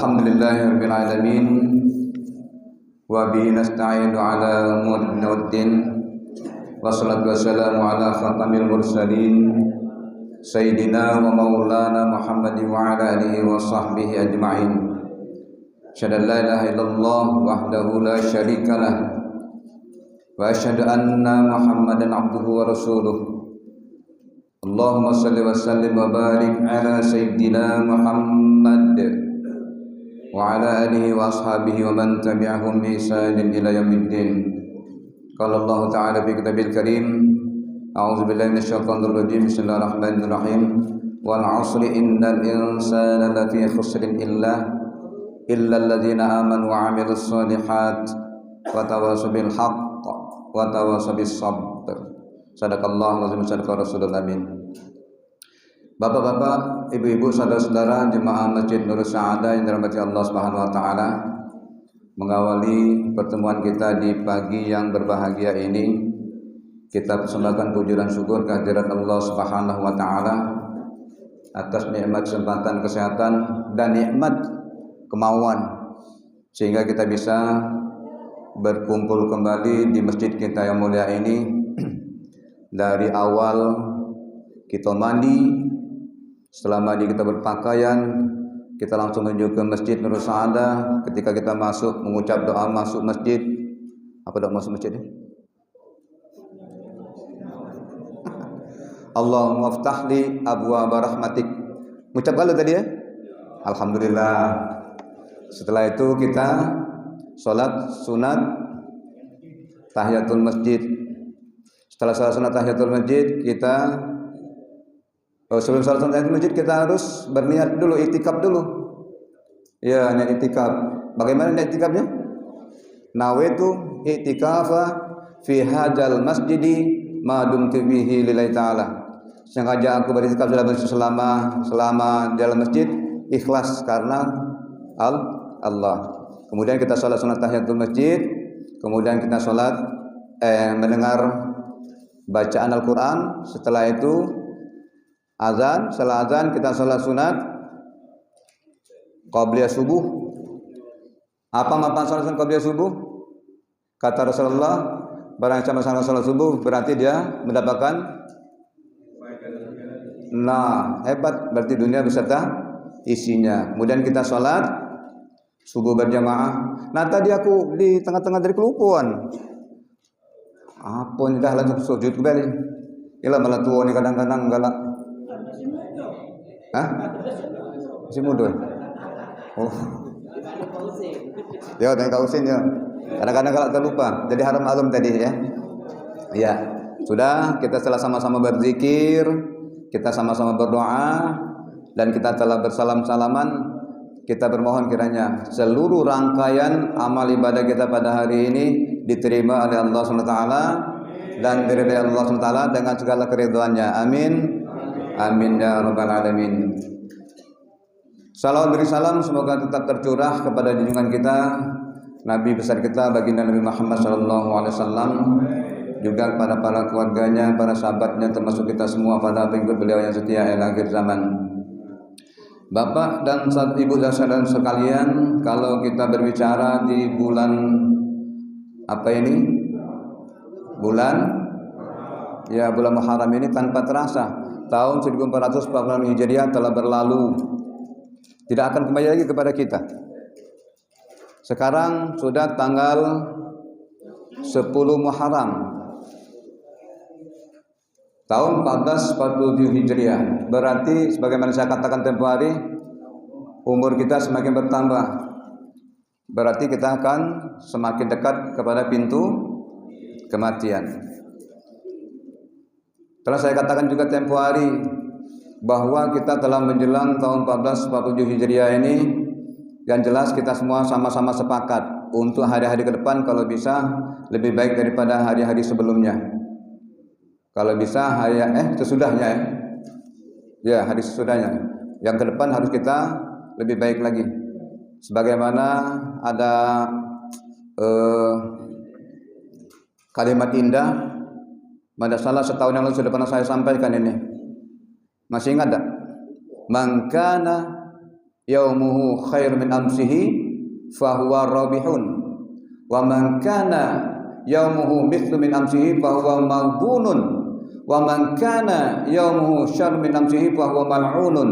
Alhamdulillahirabbil alamin wa bihi nasta'inu ala umuri dunya waddin wassalatu wassalamu ala khatamil mursalin sayyidina wa maulana Muhammadin wa ala alihi wa sahbihi ajma'in. Asyhadu an la ilaha illallah wahdahu la syarikalah wa asyhadu anna Muhammadan abduhu wa rasuluh. Allahumma salli wa sallim wa barik ala sayyidina Muhammad wa ala alihi wa ashabihi wa man tabi'ahum bi ihsanin ila yaumiddin. Qala Allah ta'ala fi kitabil karim, a'udzu billahi minasyaitonir rajim, bismillahirrahmanirrahim. Wal 'asri innal insana lafi khusrin illa alladziina amanu wa 'amilus shalihat wa tawassaw bil haqq wa tawassaw bis sabr. Sadaqallahu lazim, sadaqa Rasulullah amin. Bapak-bapak, ibu-ibu, saudara-saudara jemaah Masjid Nurus Sa'adah yang dirahmati Allah Subhanahu wa taala, mengawali pertemuan kita di pagi yang berbahagia ini, kita persembahkan puji dan syukur kehadirat Allah Subhanahu wa taala atas nikmat kesempatan kesehatan dan nikmat kemauan sehingga kita bisa berkumpul kembali di masjid kita yang mulia ini. Dari awal kita mandi, setelah mandi kita berpakaian, kita langsung menuju ke Masjid Nurus Sa'adah. Ketika kita masuk, mengucap doa masuk masjid. Apa doa masuk masjid ini? Allahumma aftahli abwaaba rahmatik. Mengucap kalau tadi ya? Alhamdulillah. Setelah itu kita sholat sunat tahiyatul masjid. Setelah salat sunat tahiyatul masjid, kita sebelum salat sunat tahiyatul masjid kita harus berniat dulu, iktikaf dulu. Ya, niat iktikaf. Bagaimana niat iktikafnya? Nawaitu iktikafa fi hadzal masjidi ma dumtu bihi lillahi ta'ala. Sengaja aku beriktikaf selama dalam masjid ikhlas karena Allah. Kemudian kita salat sunat tahiyatul masjid, kemudian kita salat mendengar bacaan Al-Quran. Setelah itu azan. Setelah azan kita sholat sunat qabliyah subuh. Apa makna sholat sunat qabliyah subuh? Kata Rasulullah, barang sama-sama sholat subuh berarti dia mendapatkan, nah hebat, berarti dunia beserta isinya. Kemudian kita sholat subuh berjamaah. Nah tadi aku di tengah-tengah dari kelupaan. Apa ini dah langsung sujud kembali. Ialah malah tua ni kadang-kadang galak. Hah? Masih muda. Oh. Ya, tanya kau usin ya. Kadang-kadang galak terlupa. Jadi haram maklum tadi ya. Ya, sudah kita telah sama-sama berzikir, kita sama-sama berdoa dan kita telah bersalam-salaman. Kita bermohon kiranya seluruh rangkaian amal ibadah kita pada hari ini diterima oleh Allah SWT dan diridhai Allah SWT dengan segala keridhaannya. Amin. Amin ya rabbal alamin. Salawat beri salam semoga tetap tercurah kepada junjungan kita, Nabi besar kita baginda Nabi Muhammad SAW, juga kepada para keluarganya, para sahabatnya, termasuk kita semua pada pengikut beliau yang setia hingga akhir zaman. Bapak dan ibu dan saudara sekalian, kalau kita berbicara di bulan apa ini? Bulan Muharram ini tanpa terasa tahun 1446 Hijriah telah berlalu. Tidak akan kembali lagi kepada kita. Sekarang sudah tanggal 10 Muharram tahun 1447 Hijriah. Berarti sebagaimana saya katakan tempo hari, umur kita semakin bertambah. Berarti kita akan semakin dekat kepada pintu kematian. Telah saya katakan juga tempo hari bahwa kita telah menjelang tahun 1447 Hijriah ini, yang jelas kita semua sama-sama sepakat untuk hari-hari ke depan kalau bisa lebih baik daripada hari-hari sebelumnya. Kalau bisa sesudahnya ya hari sesudahnya. Yang ke depan harus kita lebih baik lagi. Sebagaimana ada kalimat indah pada salah setahun yang lalu sudah pernah saya sampaikan ini. Masih ingat tak? Man kana yaumuhu khair min amsihi fahuwa rabihun wa man kana yaumuhu mithlu min amsihi fahuwa maghbunun wa man kana yaumuhu syarr min amsihi fahuwa mal'unun.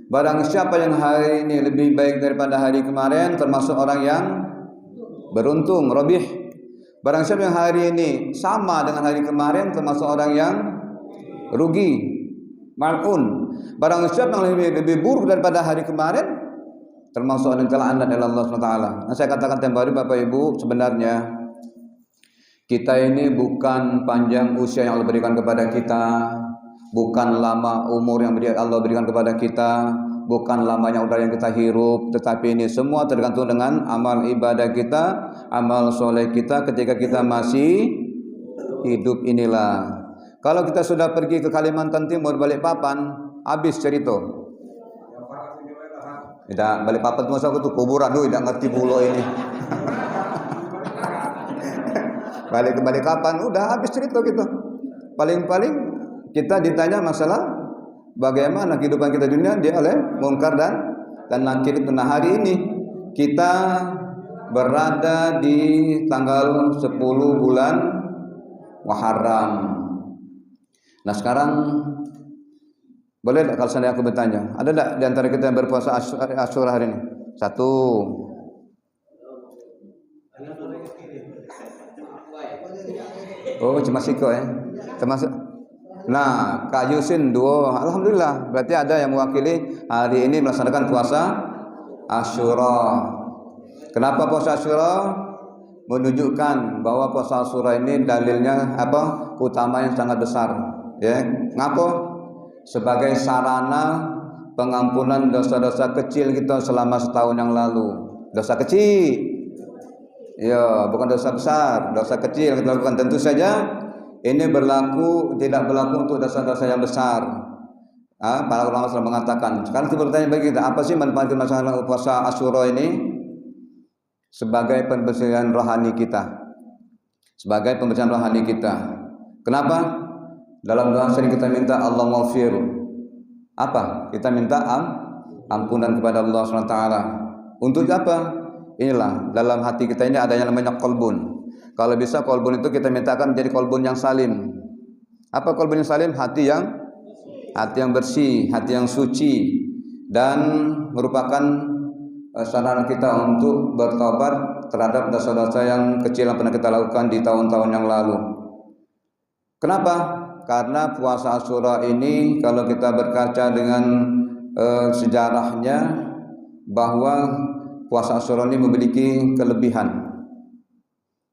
Barang siapa yang hari ini lebih baik daripada hari kemarin termasuk orang yang beruntung, rabih. Barang siapa yang hari ini sama dengan hari kemarin termasuk orang yang rugi, mal'un. Barang siapa yang lebih buruk daripada hari kemarin termasuk orang yang telah laknat oleh Allah SWT. Nah, saya katakan tempoh hari Bapak Ibu, sebenarnya kita ini bukan panjang usia yang Allah berikan kepada kita, bukan lama umur yang Allah berikan kepada kita, bukan lamanya udara yang kita hirup, tetapi ini semua tergantung dengan amal ibadah kita, amal soleh kita ketika kita masih hidup inilah. Kalau kita sudah pergi ke Kalimantan Timur, Balikpapan, habis cerita. Tidak, Balikpapan masa aku tuh kuburan tuh, tidak ngerti pulau ini. Balik ke Balikpapan, udah habis cerita gitu. Paling-paling kita ditanya masalah bagaimana kehidupan kita di dunia, dia oleh mungkar dan nakir itu. Nah, hari ini kita berada di tanggal 10 bulan Muharram. Nah, sekarang boleh tak kalau saya aku bertanya, ada tak di antara kita yang berpuasa Asyura hari ini? Satu. Oh, cuma Siko ya. Termasuk. Nah, Kak Yusin 2. Alhamdulillah, berarti ada yang mewakili hari ini melaksanakan puasa Asyura. Kenapa puasa Asyura? Menunjukkan bahwa puasa Asyura ini dalilnya apa? Utamanya sangat besar, ya. Ngapa? Sebagai sarana pengampunan dosa-dosa kecil kita selama setahun yang lalu. Dosa kecil, ya, bukan dosa besar, dosa kecil yang kita lakukan. Tentu saja ini tidak berlaku untuk dosa-dosa yang besar. Para ulama sudah mengatakan. Sekarang kita bertanya bagi kita, apa sih manfaat masalah puasa Asyura ini? Sebagai pembersihan rohani kita, sebagai pembersihan rohani kita. Kenapa? Dalam doa sering kita minta Allah maghfir. Apa? Kita minta ampunan kepada Allah SWT. Untuk apa? Inilah, dalam hati kita ini ada yang namanya qalbun. Kalau bisa qalbun itu kita mintakan menjadi qalbun yang salim. Apa qalbun yang salim? Hati yang bersih, hati yang suci, dan merupakan sarana kita untuk bertobat terhadap dosa-dosa yang kecil yang pernah kita lakukan di tahun-tahun yang lalu. Kenapa? Karena puasa Asyura ini kalau kita berkaca dengan sejarahnya, bahwa puasa Asyura ini memiliki kelebihan.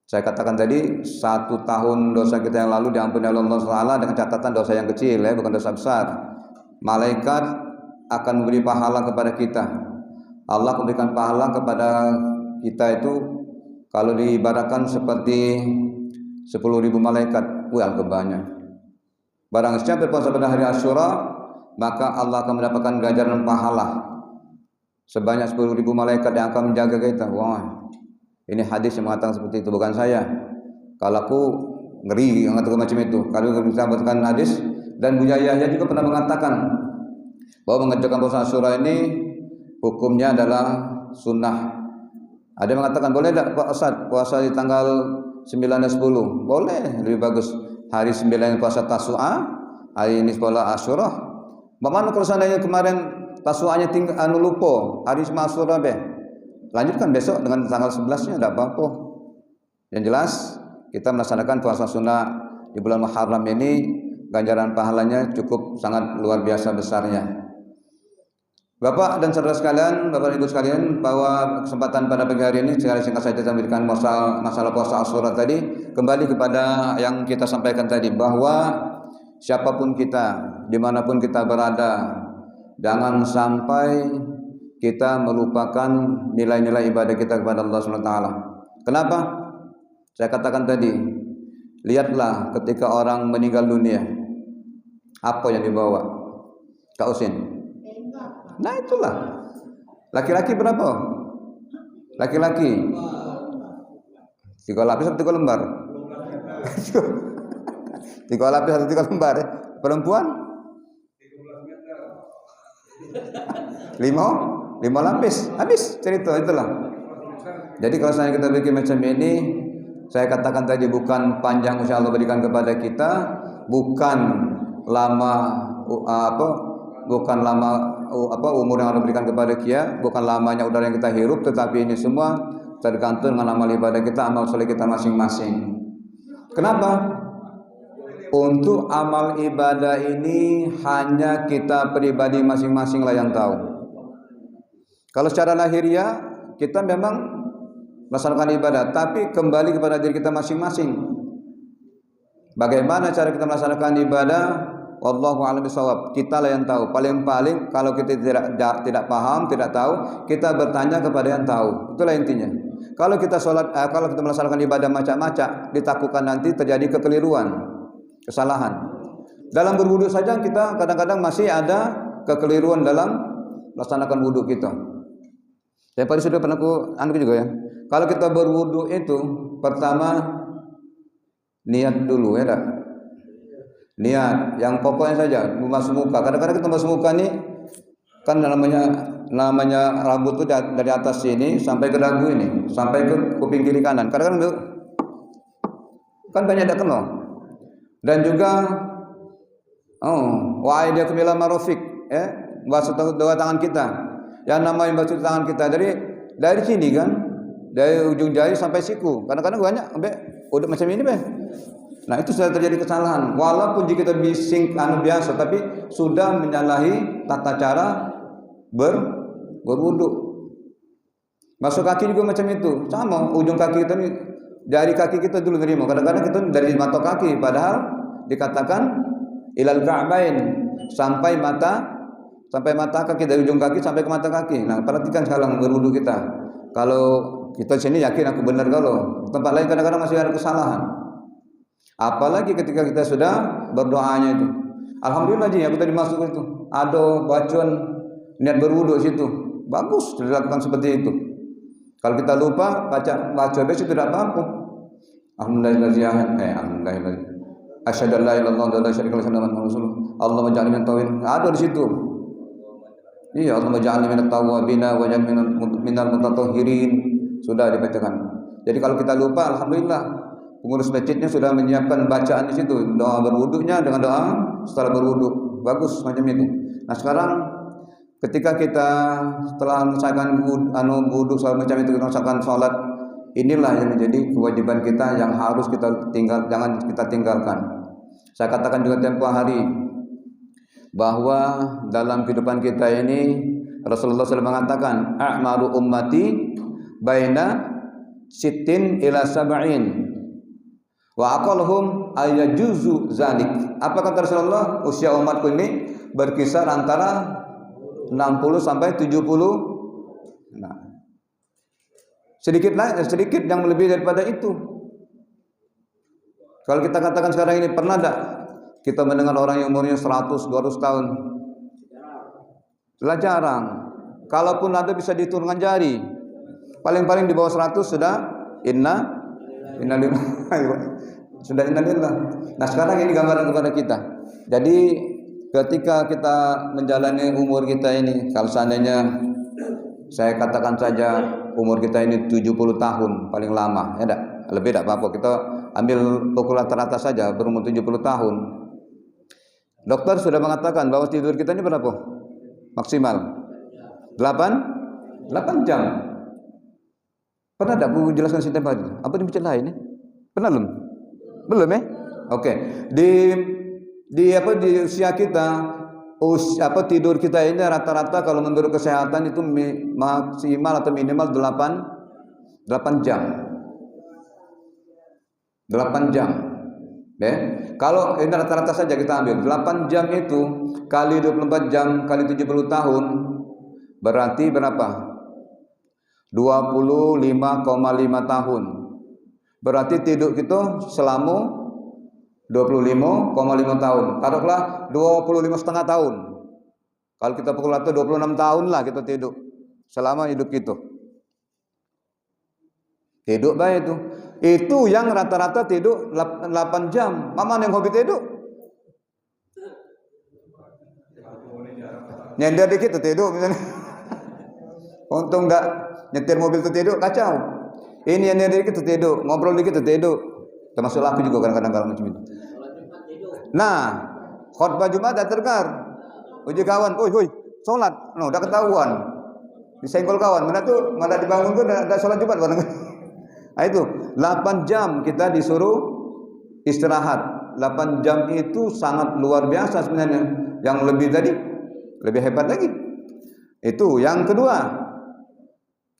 Saya katakan tadi, 1 tahun dosa kita yang lalu diampuni oleh Allah SWT dengan catatan dosa yang kecil, ya, bukan dosa besar. Malaikat akan memberi pahala kepada kita. Allah memberikan pahala kepada kita itu kalau diibaratkan seperti 10.000 malaikat. Alhamdulillah banyak. Barang siapa berpuasa pada hari Asyura, maka Allah akan mendapatkan ganjaran pahala sebanyak 10.000 malaikat yang akan menjaga kita. Wah, ini hadis yang mengatakan seperti itu, bukan saya. Kalau aku ngeri mengatakan macam itu. Kalau kita mengatakan hadis, dan Buya Yahya juga pernah mengatakan bahwa mengerjakan puasa Asyura ini hukumnya adalah sunnah. Ada yang mengatakan boleh tak Pak Ustaz puasa di tanggal 9 dan 10? Boleh, lebih bagus. Hari 9 puasa Tasu'a, hari ini puasa Asyura. Bagaimana kalau seandainya kemarin Tasu'anya tinggal lupa, hari cuma Asyura be? Lanjutkan besok dengan tanggal 11-nya, tidak apa-apa. Yang jelas kita melaksanakan puasa sunnah di bulan Muharram ini, ganjaran pahalanya cukup sangat luar biasa besarnya. Bapak dan saudara sekalian, Bapak Ibu sekalian, bahwa kesempatan pada pagi hari ini secara singkat saja saya memberikan masalah puasa Asyura tadi, kembali kepada yang kita sampaikan tadi, bahwa siapapun kita, dimanapun kita berada, jangan sampai kita melupakan nilai-nilai ibadah kita kepada Allah SWT. Kenapa? Saya katakan tadi, lihatlah ketika orang meninggal dunia, apa yang dibawa? Kak Usin. Nah itulah. Laki-laki berapa? Laki-laki 3 lapis atau 3 lembar? 3 lapis atau 3 lembar? Perempuan? 5 5 lapis, habis cerita itulah. Jadi kalau saya kita bikin macam ini, saya katakan tadi bukan panjang usia Allah berikan kepada kita, bukan lama umur yang Allah berikan kepada kita, bukan lamanya udara yang kita hirup, tetapi ini semua tergantung dengan amal ibadah kita, amal soleh kita masing-masing. Kenapa? Untuk amal ibadah ini hanya kita pribadi masing-masing lah yang tahu. Kalau secara lahiriah kita memang melaksanakan ibadah, tapi kembali kepada diri kita masing-masing. Bagaimana cara kita melaksanakan ibadah? Wallahu a'lam bishawab. Kita lah yang tahu. Paling-paling kalau kita tidak paham, tidak tahu, kita bertanya kepada yang tahu. Itulah intinya. Kalau kita kalau kita melaksanakan ibadah macam-macam, ditakutkan nanti terjadi kekeliruan, kesalahan. Dalam berwudu saja kita kadang-kadang masih ada kekeliruan dalam melaksanakan wudu kita. Yang tadi sudah pernah aku juga ya. Kalau kita berwudu itu pertama niat dulu ya tak? Niat yang pokoknya saja membasuh muka. Kadang-kadang kita membasuh muka nih kan namanya rambut itu dari atas sini sampai ke dagu ini, sampai ke kuping kiri kanan. Kadang-kadang kan banyak tak kenal. Dan juga wa aidiyakum ila marafiq, basuh dua tangan kita. Yang namanya basuh tangan kita dari sini kan, dari ujung jari sampai siku. Kadang-kadang banyak udah macam ini, Nah, itu sudah terjadi kesalahan. Walaupun jika kita bising biasa, tapi sudah menyalahi tata cara berwudu. Masuk kaki juga macam itu. Sama ujung kaki kita nih, jari kaki kita dulu nerima. Kadang-kadang kita dari mata kaki, padahal dikatakan ilal ka'bain, sampai mata kaki, dari ujung kaki sampai ke mata kaki. Nah, perhatikan sekarang berwudu kita. Kalau kita sini yakin aku benar, kalau tempat lain kadang-kadang masih ada kesalahan. Apalagi ketika kita sudah berdoanya itu. Alhamdulillah aku tadi masuk itu ada bacaan niat berwudu situ. Bagus dilakukan seperti itu. Kalau kita lupa baca besok tidak apa-apa. Alhamdulillah. Asyhadu an la ilaha illallah wa la syarika lahu wa rasulullah. Allahumma ja'alni minat tawwabin. Ada di situ. Iya, Allahumma ja'alni minat tawwabin wa ja'alni minal mutatahhirin. Sudah dibacakan. Jadi kalau kita lupa, alhamdulillah pengurus masjidnya sudah menyiapkan bacaan di situ, doa berwudunya dengan doa setelah berwudu. Bagus macam itu. Nah, sekarang ketika kita setelah menyelesaikan wudu macam itu, menyelesaikan salat, inilah yang menjadi kewajiban kita yang harus kita jangan kita tinggalkan. Saya katakan juga tempoh hari bahwa dalam kehidupan kita ini Rasulullah SAW mengatakan a'maru ummati baina sittin ila sab'in wa aqalhum ayajuzu zalik. Apa kata Rasulullah? Usia umatku ini berkisar antara 60 sampai 70. Nah, sedikit yang lebih daripada itu. Kalau kita katakan sekarang ini, pernah tak kita mendengar orang yang umurnya 100, 200 tahun? Telah jarang. Kalaupun ada bisa dihitung dengan jari. Paling-paling di bawah 100 sudah innalillah. Sudah innalillah. Nah, sekarang ini gambaran kepada kita. Jadi ketika kita menjalani umur kita ini, kalau seandainya saya katakan saja umur kita ini 70 tahun paling lama, ya enggak? Lebih enggak apa-apa. Kita ambil pukul rata-rata saja berumur 70 tahun. Dokter sudah mengatakan bahwa tidur kita ini berapa? Maksimal 8 jam. Pernah tak Bu jelaskan sistem tadi? Apa di masjid lain ya? Pernah belum ya? Oke. Di usia kita, tidur kita ini rata-rata kalau menurut kesehatan itu maksimal atau minimal 8 jam. 8 jam. Kalau ini rata-rata saja kita ambil 8 jam itu kali 24 jam kali 70 tahun berarti berapa? 25,5 tahun. Berarti tidur kita selama 25,5 tahun. Taruhlah 25,5 tahun. Kalau kita pukul rata 26 tahun lah kita tidur selama hidup kita. Tidur baik itu. Itu yang rata-rata tidur 8 jam. Mana yang hobi tidur? Nyender dikit tidur misalnya. Untung enggak nyetir mobil tertidur, kacau. Ini yang dikit tertidur, ngobrol dikit tertidur. Termasuk aku juga kadang-kadang kalau macam itu. Nah, khutbah Jumat tak terdengar. Uji kawan, woi, sholat. No, udah ketahuan. Disenggol kawan, mana dibangun tuh ada sholat Jumat bareng. Nah itu, 8 jam kita disuruh istirahat. 8 jam itu sangat luar biasa sebenarnya. Yang lebih tadi, lebih hebat lagi. Itu yang kedua.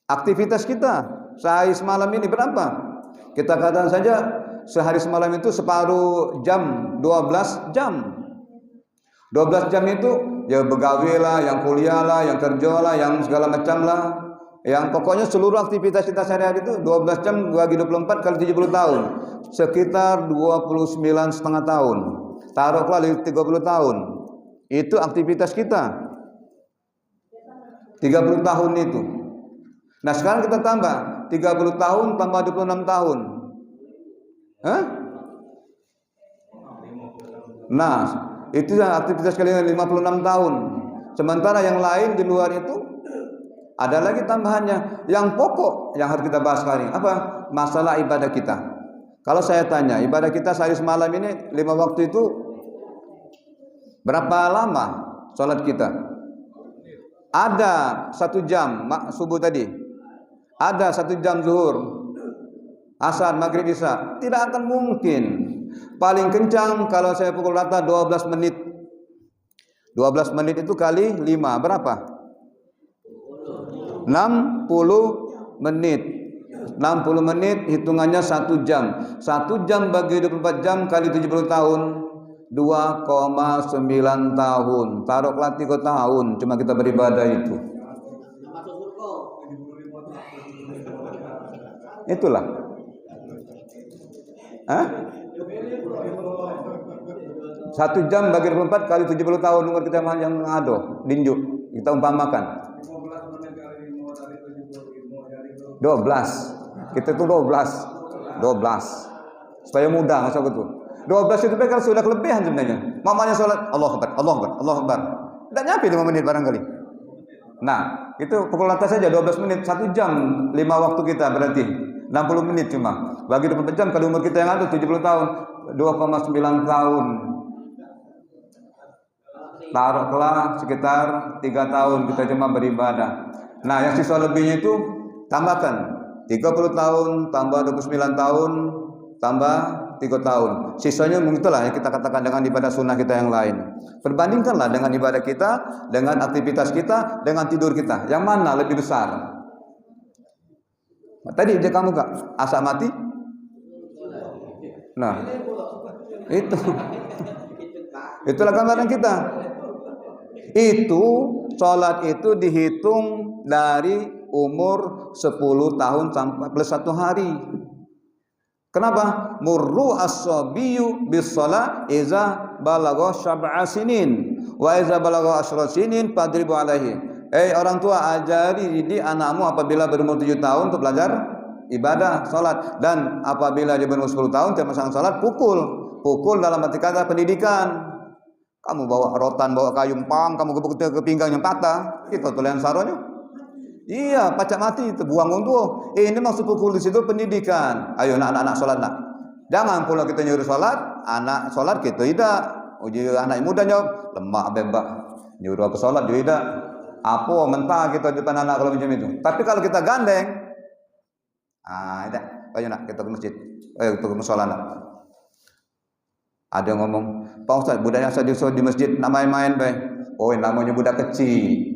Aktivitas kita sehari semalam ini berapa? Kita katakan saja sehari semalam itu separuh jam, 12 jam. 12 jam itu ya begawe lah, yang kuliah lah, yang kerja lah, yang segala macam lah. Yang pokoknya seluruh aktivitas kita sehari-hari itu 12 jam bagi 24 kali 70 tahun. Sekitar 29,5 tahun. Taruhlah 30 tahun. Itu aktivitas kita. 30 tahun itu. Nah sekarang kita tambah 30 tahun tambah 26 tahun. Hah? Nah itu aktivitas kalian 56 tahun. Sementara yang lain di luar itu ada lagi tambahannya. Yang pokok yang harus kita bahas sekarang apa? Masalah ibadah kita. Kalau saya tanya ibadah kita sehari semalam ini 5 waktu itu berapa lama sholat kita? Ada 1 jam subuh tadi. Ada 1 jam zuhur, asar, maghrib, isya. Tidak akan mungkin. Paling kencang kalau saya pukul rata 12 menit. 12 menit itu kali 5 berapa? 60 menit. 60 menit hitungannya 1 jam. 1 jam bagi 24 jam kali 70 tahun 2,9 tahun. Taruhlah 3 tahun cuma kita beribadah itu. Itulah. Hah? 1 jam bagi 24 kali 70 tahun umur kita yang ngado, dinjuk. Kita umpamakan 12. Kita tuh 12. Supaya mudah masa betul. 12 itu kan sudah kelebihan sebenarnya. Mamanya sholat Allahu Akbar, Allahu Akbar, Allahu Akbar. Tidak nyampe 5 menit barangkali. Nah, itu pukul rata saja 12 menit, 1 jam 5 waktu kita berarti 60 menit cuma. Bagi 24 jam kalau umur kita yang ada 70 tahun, 2,9 tahun. Taruhlah sekitar 3 tahun kita cuma beribadah. Nah, yang sisa lebihnya itu tambahkan 30 tahun tambah 29 tahun tambah 3 tahun. Sisanya mungkin itulah yang kita katakan dengan ibadah sunnah kita yang lain. Perbandingkanlah dengan ibadah kita, dengan aktivitas kita, dengan tidur kita. Yang mana lebih besar? Tadi aja kamu Kak, asa mati. Nah, itulah gambaran kita. Itu sholat itu dihitung dari umur 10 tahun sampai plus 1 hari. Kenapa? Murru as-sabiyyu bis-shalah iza balagha sab'a sinin wa iza balagha 10 sinin fadribu alaihi. Orang tua, ajari didik anakmu apabila berumur 7 tahun untuk belajar ibadah salat, dan apabila dia berumur 10 tahun dia masang salat, pukul dalam arti kata pendidikan. Kamu bawa rotan, bawa kayu pang, kamu gebuk ke pinggang yang patah, itu tulisan saronya. Iya, pacak mati itu buang untuk. Ini maksud pukul di situ pendidikan. Ayo anak-anak salat nak. Jangan pula kita nyuruh salat, anak salat kita tidak. Uji anak muda jawab, lemak bebak. Nyuruh aku salat juga tidak. Apa mentah kita depan anak kalau macam itu. Tapi kalau kita gandeng, tidak. Ayo nak kita ke masjid. Ayo kita ke musola nak. Ada yang ngomong, Pak Ustaz, budaknya saya di masjid nak main-main baik. Oh, namanya budak kecil.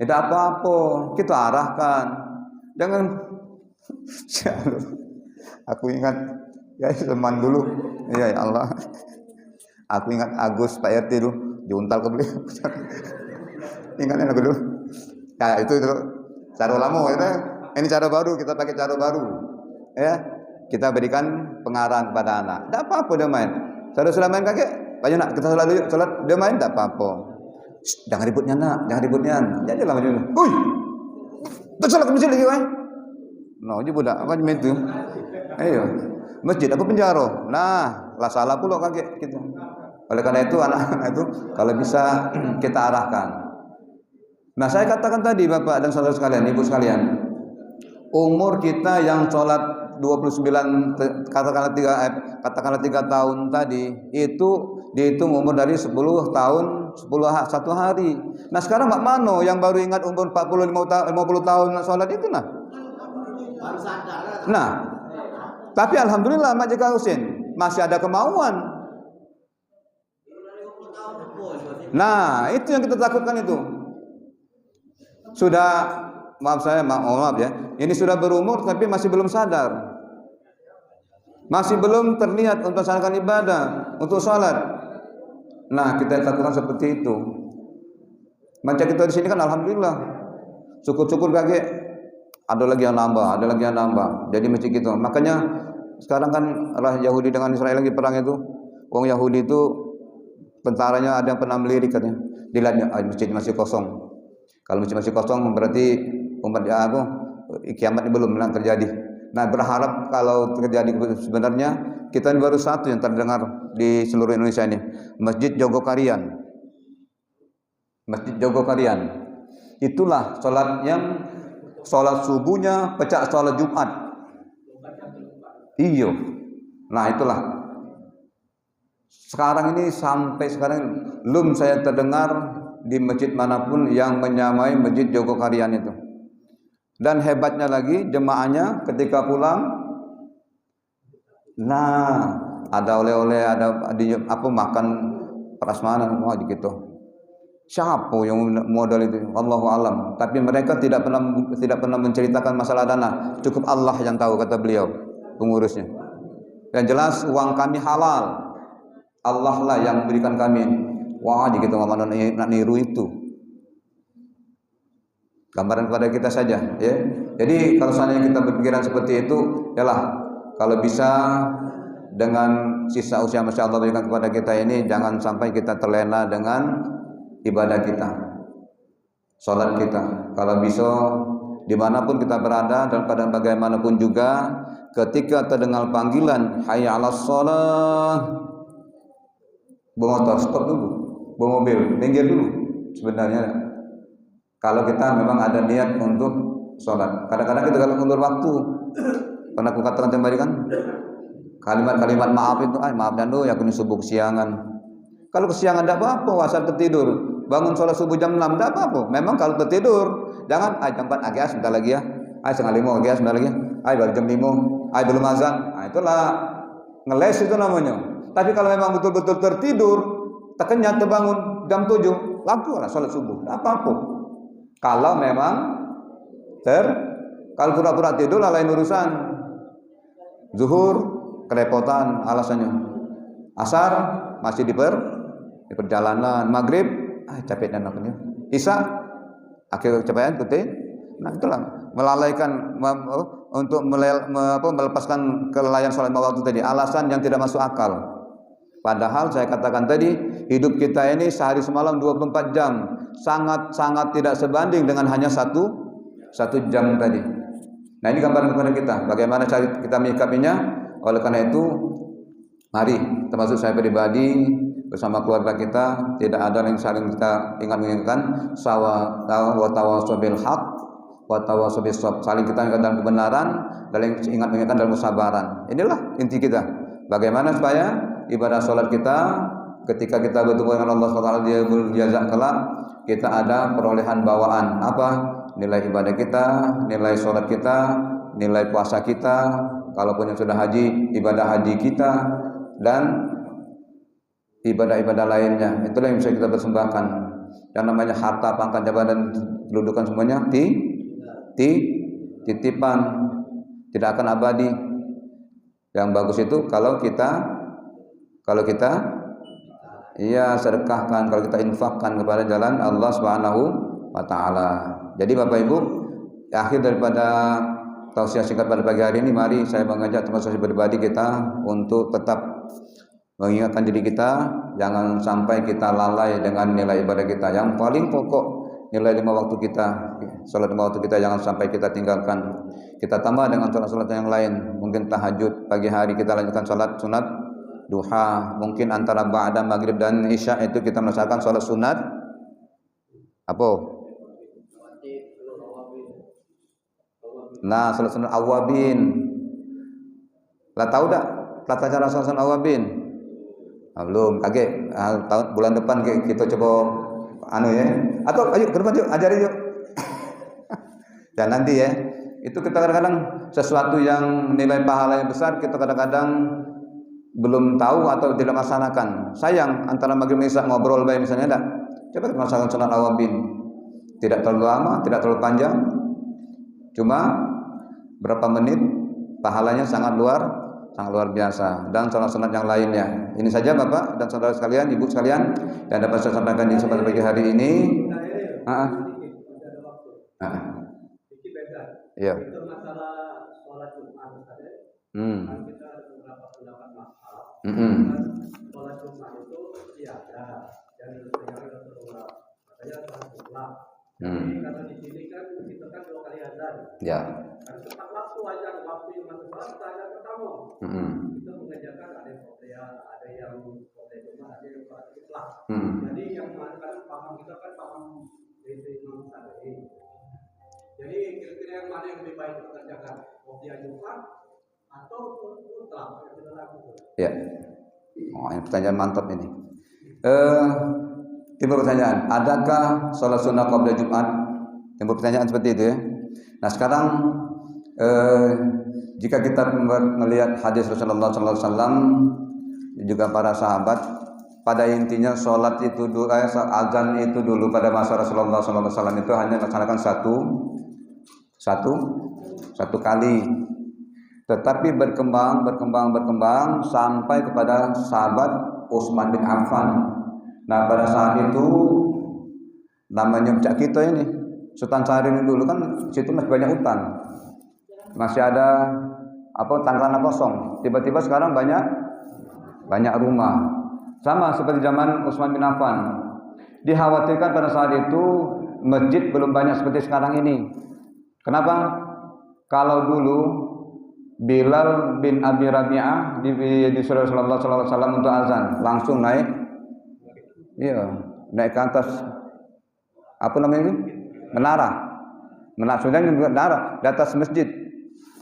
Tidak apa-apa, kita arahkan. Jangan. Aku ingat ya teman dulu. Ya Allah. Aku ingat Agus Pak RT dulu diuntal ke beliau. Ingatnya aku dulu. Kayak itu cara lama ya. Ini cara baru, kita pakai cara baru. Ya. Kita berikan pengarahan kepada anak. Tidak apa-apa dia main. Sudah main kakek, banyak nak kita sholat dia main tidak apa-apa. Jangan ributnya nak, jangan ributnya. Jadi lah macam itu. Hui, kita sholat ke masjid lagi kan? No, jadi budak apa macam itu? Ayo, masjid apa penjara? Nah, lah salah pula kakek kita. Oleh karena itu anak-anak itu kalau bisa kita arahkan. Nah, saya katakan tadi Bapak dan saudara sekalian, Ibu sekalian, umur kita yang sholat 29 katakanlah 3 tahun tadi itu dihitung umur dari 10 tahun 1 hari. Nah, sekarang Mak Mano yang baru ingat umur 45 tahun 50 tahun sholat itu nah. Nah, tapi alhamdulillah Mak Jika Husin masih ada kemauan. Nah, itu yang kita takutkan itu. Sudah, maaf ya. Ini sudah berumur tapi masih belum sadar. Masih belum terlihat untuk melaksanakan ibadah, untuk sholat. Nah, kita takutkan seperti itu. Macam kita di sini kan alhamdulillah. Syukur-syukur kakek. Ada lagi yang nambah. Jadi mesti gitu. Makanya sekarang kan Yahudi dengan Israel lagi perang itu. Orang Yahudi itu tentaranya ada yang pernah melirik katanya. Dilihatnya masjid masih kosong. Kalau masjid masih kosong berarti umat kiamat ini belum terjadi. Nah, berharap kalau terjadi sebenarnya kita ini baru satu yang terdengar di seluruh Indonesia ini, Masjid Jogokarian. Masjid Jogokarian. Itulah sholat subuhnya pecah sholat Jumat. Iyo. Nah, itulah. Sekarang ini sampai sekarang belum saya terdengar di masjid manapun yang menyamai Masjid Jogokarian itu. Dan hebatnya lagi jemaahnya ketika pulang, nah ada oleh-oleh, ada makan prasmanan, gitu. Siapa yang modal itu? Allahu alam. Tapi mereka tidak pernah menceritakan masalah dana. Cukup Allah yang tahu, kata beliau pengurusnya. Yang jelas uang kami halal. Allah lah yang memberikan kami. Wah, gitu nak niru itu. Gambaran kepada kita saja, ya. Jadi kalau seandainya kita berpikiran seperti itu, yalah, kalau bisa dengan sisa usia masya Allah berikan kepada kita ini, jangan sampai kita terlena dengan ibadah kita, sholat kita. Kalau bisa dimanapun kita berada, dalam keadaan bagaimanapun juga, ketika terdengar panggilan hayya 'alas shalah, bermotor stop dulu, bermobil minggir dulu. Sebenarnya kalau kita memang ada niat untuk sholat, kadang-kadang kita kalau mundur waktu, pernah aku katakan kembali kan, kalimat-kalimat maaf itu, maaf dan ya kini subuh kesiangan. Kalau kesiangan tidak apa-apa, asal tertidur, bangun sholat subuh jam 6 tidak apa-apa. Memang kalau tertidur, jangan jam 4 agak sebentar lagi ya, setengah 5 agak sebentar lagi, baru jam 5, belum azan. Nah, itulah ngeles itu namanya. Tapi kalau memang betul-betul tertidur, terkenyat, terbangun jam 7, lakukanlah sholat subuh, tidak apa-apa. Kalau memang kalau pura-pura tidur lain urusan. Zuhur kerepotan alasannya. Asar masih di perjalanan. Maghrib capek dan namanya. Isya akhir kecapean putih. Nah, itulah melalaikan untuk melepaskan kelelayan sholat waktu tadi. Alasan yang tidak masuk akal. Padahal saya katakan tadi, hidup kita ini sehari semalam 24 jam. Sangat-sangat tidak sebanding dengan hanya satu jam tadi. Nah, ini gambaran kepada kita bagaimana cara kita menyikapinya. Oleh karena itu, mari, termasuk saya pribadi bersama keluarga kita, tidak ada yang saling kita ingat-ingatkan, wa tawassaw bil haq wa tawassaw bis sabr, saling kita ingatkan dalam kebenaran, saling ingat-ingatkan dalam kesabaran. Inilah inti kita. Bagaimana supaya ibadah sholat kita ketika kita bertemu dengan Allah SWT dia berjazak kelak, kita ada perolehan bawaan apa? Nilai ibadah kita, nilai sholat kita, nilai puasa kita, kalaupun yang sudah haji, ibadah haji kita, dan ibadah-ibadah lainnya. Itulah yang bisa kita persembahkan. Yang namanya harta, pangkat, jabatan, kedudukan semuanya titipan, tidak akan abadi. Yang bagus itu kalau kita sedekahkan, kalau kita infakkan kepada jalan Allah Subhanahu wa taala. Jadi Bapak Ibu, akhir daripada tausiah singkat pada pagi hari ini, mari saya mengajak termasuk pribadi kita untuk tetap mengingatkan diri kita, jangan sampai kita lalai dengan nilai ibadah kita. Yang paling pokok nilai 5 waktu kita, salat 5 waktu kita jangan sampai kita tinggalkan. Kita tambah dengan salat-salat yang lain. Mungkin tahajud pagi hari kita lanjutkan salat sunat duha. Mungkin antara ba'da maghrib dan isya itu kita melaksanakan salat sunat Nah, salat sunat awabin. Lah tahu tak tata cara salat sunat awabin? Nah, belum. Kaget. Tahun bulan depan kita coba ya. Atau ayo ke depan yuk, ajarin yuk. Ya nanti ya. Itu kita kadang-kadang sesuatu yang nilai pahala yang besar kita kadang-kadang belum tahu atau tidak laksanakan. Sayang antara maghrib dan isya ngobrol baik misalnya enggak. Coba kita laksanakan sunat awabin. Tidak terlalu lama, tidak terlalu panjang. Cuma berapa menit pahalanya sangat luar biasa. Dan sunat-sunat yang lainnya. Ini saja Bapak dan saudara sekalian, Ibu sekalian yang dapat saya sampaikan di kesempatan pagi hari ini. Iya. Itu masalah sholat Jumat tadi. Kan kita ada beberapa pendapat masalah. Sholat Jumat itu tiada dan sejarah Rasulullah. Katanya sholat Jumat. Jadi karena di sini kan kita kan 2 kali azan. Ya. Kan tepat waktu azan, waktu yang masuk sholat kita azan pertama. Itu mengajarkan ada yang qobliyah, ada yang qobliyah Jumat, ada yang sholat Islah. Jadi yang kan paham kita kan paham dari Imam Syafi'i. Jadi kira-kira yang mana yang lebih baik kita kerjakan? Qobliyah Jumat atau mutlak yang kita lakukan? Ya. Oh, ini pertanyaan mantap ini. Timbul pertanyaan, adakah sholat sunnah qobliyah Jumat? Timbul pertanyaan seperti itu ya. Nah sekarang jika kita melihat hadis Rasulullah SAW juga para sahabat, pada intinya sholat itu dulu, azan itu dulu pada masa Rasulullah SAW itu hanya melaksanakan satu kali. Tetapi berkembang sampai kepada sahabat Utsman bin Affan. Nah pada saat itu namanya Cak kita ini Sultan Syahrir dulu kan situ masih banyak hutan, masih ada tanah kosong. Tiba-tiba sekarang banyak rumah. Sama seperti zaman Utsman bin Affan. Dikhawatirkan pada saat itu masjid belum banyak seperti sekarang ini. Kenapa? Kalau dulu Bilal bin Abi Rabi'ah disuruh Rasulullah SAW untuk azan, langsung naik ke atas menara di atas masjid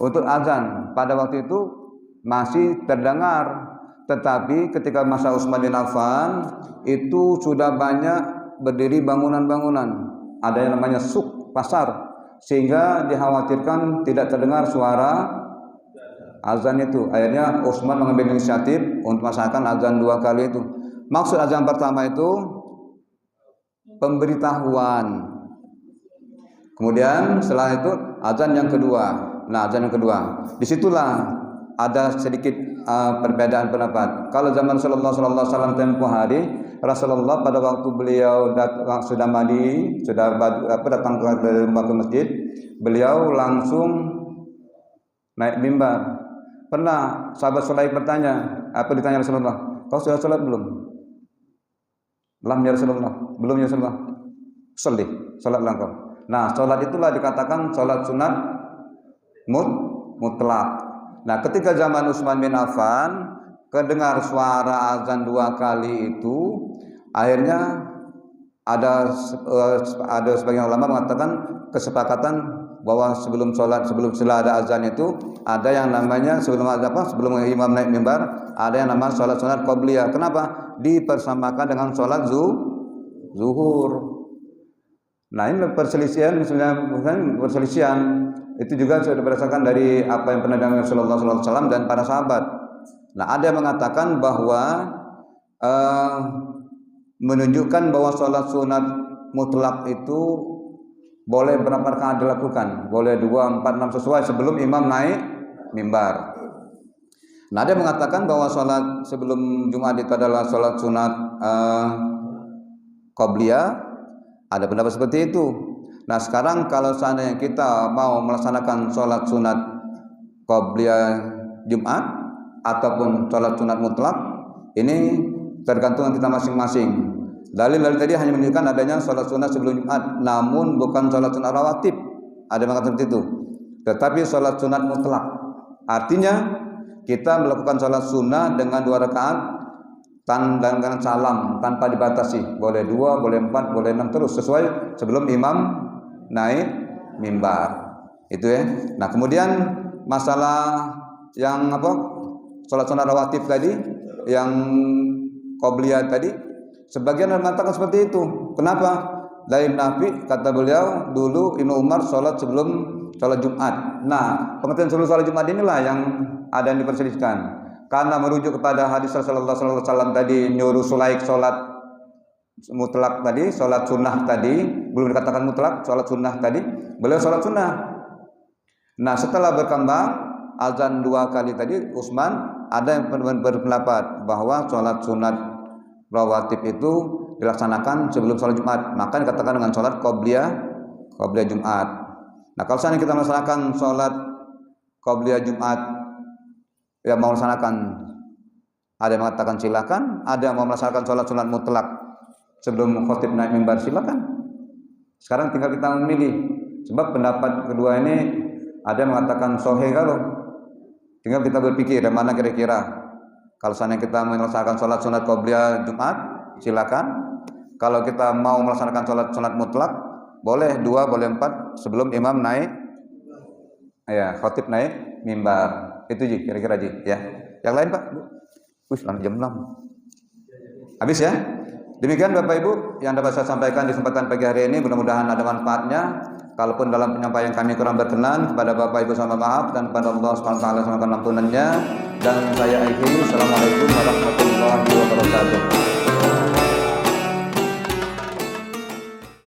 untuk azan. Pada waktu itu masih terdengar, tetapi ketika masa Utsman bin Affan itu sudah banyak berdiri bangunan-bangunan, ada yang namanya suk, pasar, sehingga dikhawatirkan tidak terdengar suara azan itu. Akhirnya Utsman mengambil inisiatif untuk melaksanakan azan 2 kali itu. Maksud azan pertama itu pemberitahuan. Kemudian setelah itu azan yang kedua. Nah, azan yang kedua, disitulah ada sedikit perbedaan pendapat. Kalau zaman Rasulullah SAW tempoh hari, Rasulullah pada waktu beliau sudah mandi, datang ke masjid, beliau langsung naik mimbar. Pernah sahabat Sulaik bertanya, ditanya Rasulullah, kau sudah sholat belum? Lam ya Rasulullah, belum ya Rasulullah. Sholat langkau. Nah, sholat itulah dikatakan sholat sunat mutlak. Nah, ketika zaman Utsman bin Affan kedengar suara azan 2 kali itu, akhirnya ada sebagian ulama mengatakan kesepakatan bahwa setelah ada azan itu ada yang namanya sebelum imam naik mimbar ada yang namanya sholat sunat qobliyah. Kenapa? Dipersamakan dengan sholat zuhur. Nah ini perselisihan itu juga sudah berdasarkan dari apa yang pernah dilakukan Rasulullah SAW dan para sahabat. Nah ada yang mengatakan bahwa menunjukkan bahwa sholat sunat mutlak itu boleh berapa rakaat dilakukan, boleh 2, 4, 6 sesuai sebelum imam naik mimbar. Nah ada yang mengatakan bahwa sholat sebelum Jumat itu adalah sholat sunat qobliyah, ada pendapat seperti itu. Nah sekarang kalau seandainya kita mau melaksanakan sholat sunat qobliyah Jumat ataupun sholat sunat mutlak, ini tergantung kita masing-masing. Dalil tadi hanya menunjukkan adanya sholat sunat sebelum Jumat, namun bukan sholat sunat rawatib. Ada yang mengatakan seperti itu. Tetapi sholat sunat mutlak, artinya kita melakukan sholat sunnah dengan 2 rakaat dengan salam tanpa dibatasi. Boleh 2, boleh 4, boleh 6 terus sesuai sebelum imam naik mimbar. Itu ya. Nah, kemudian masalah yang apa? Salat sunat rawatib tadi, yang qobliyah tadi, sebagian mengatakan seperti itu. Kenapa? Dari Nabi kata beliau dulu Ibnu Umar sholat sebelum sholat Jumat. Nah, pengertian sebelum sholat Jumat inilah yang ada yang diperselisihkan. Karena merujuk kepada hadis Rasulullah SAW tadi nyuruh Sulaik sholat mutlak tadi, sholat sunnah tadi, belum dikatakan mutlak, sholat sunnah tadi, beliau sholat sunnah. Nah, setelah berkembang azan 2 kali tadi, Utsman ada yang berpendapat bahwa sholat sunat rawatib itu dilaksanakan sebelum sholat Jumat, maka dikatakan dengan sholat qobliyah Jumat. Nah, kalau seandainya kita melaksanakan sholat qobliyah Jumat, ya mau melaksanakan, ada yang mengatakan silakan, ada yang mau melaksanakan sholat sunat mutlak sebelum khotib naik mimbar, silakan. Sekarang tinggal kita memilih, sebab pendapat kedua ini ada yang mengatakan sahih, kalau tinggal kita berpikir yang mana kira-kira. Kalau seandainya kita melaksanakan sholat sunat qobliyah Jumat, silakan. Kalau kita mau melaksanakan sholat sunat mutlak, boleh 2, boleh 4 sebelum imam naik, ya khotib naik mimbar. Itu Ji, kira-kira Ji, ya. Yang lain Pak, Bu? Jam 6. Habis ya. Demikian Bapak Ibu yang dapat saya sampaikan di kesempatan pagi hari ini, mudah-mudahan ada manfaatnya. Kalaupun dalam penyampaian kami kurang berkenan, kepada Bapak Ibu sama maaf, dan kepada Allah Subhanahu wa taala sama ampunannya. Dan saya akhiri, assalamualaikum warahmatullahi wabarakatuh.